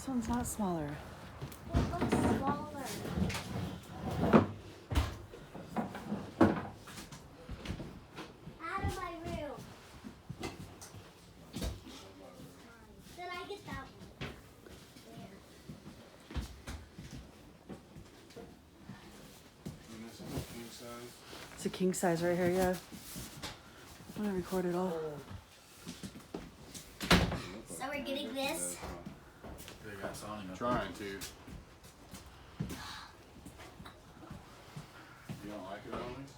This one's not smaller. It looks smaller. Out of my room. Did I get that one? There. And this is a king size. It's a king size right here, yeah. I'm gonna record it all. So we're getting this. Trying to. You don't like it, Alex?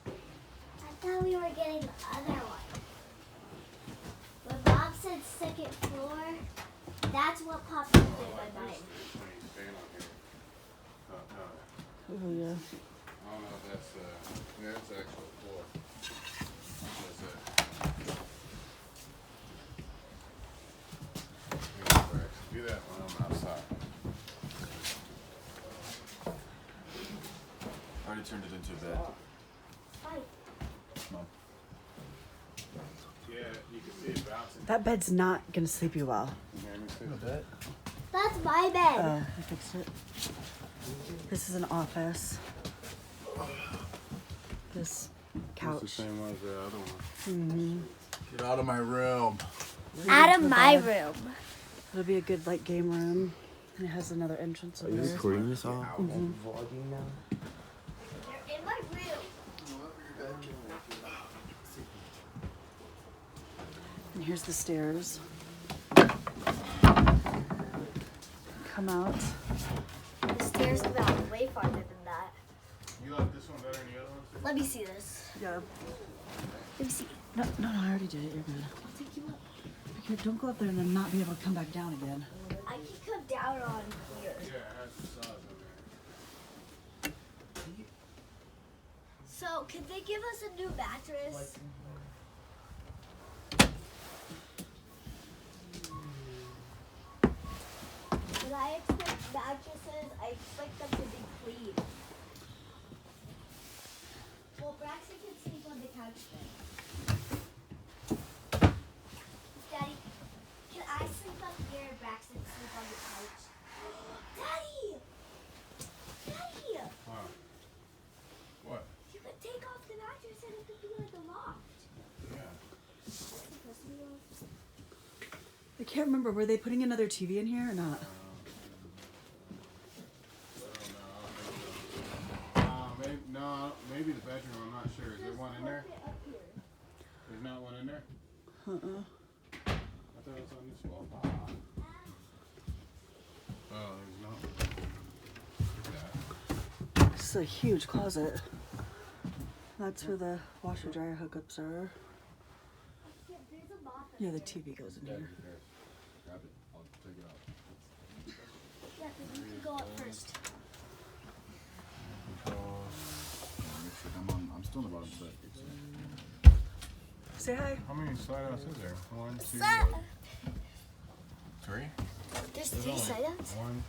I thought we were getting the other one. When Bob said second floor, that's what popped up in my mind. Oh yeah. I don't know if that's yeah, it's the actual floor. That's it. Do that when I'm outside. I already turned it into a bed. Fight. Come on. Yeah, you can see it bouncing. That bed's not gonna sleep you well. You hear me say A that? bed? That's my bed. I fixed it. This is an office. This It's the couch. same as the other one. Mm-hmm. Get out of my room. Out of my room. It'll be a good like game room. And it has another entrance over there. recording this all? Mhm. Vlogging now? They're in my room. And here's the stairs. Come out. The stairs come out way farther than that. You like this one better than the other one? Too? Let me see this. Yeah. Let me see. No, I already did it. You're good. I'll take you up. Okay, don't go up there and then not be able to come back down again. I can come down on here. Yeah, it has the size on there. So, can they give us a new mattress? When I expect mattresses, I expect them to be clean. Well, Braxton can sleep on the couch then. Daddy, can I sleep up here and Braxton sleep on the couch? Daddy! Daddy! Huh. What? You could take off the mattress and it could be like a loft. Yeah. It's supposed to be a loft. I can't remember. Were they putting another TV in here or not? Maybe the bedroom. I'm not sure. Is there one in there? Put it up here. There's not one in there. Uh-uh. I thought it was on this wall. Oh, there's not. This is a huge closet. That's where the washer dryer hookups are. Yeah, there's a moth up Yeah, the there. TV goes in here. Grab it. I'll take it out. Yeah, but you can go up first. I'm still in the bottom set. Say hi. How many slide outs is there? One, two, Sir, Three? there's 3 side outs. one,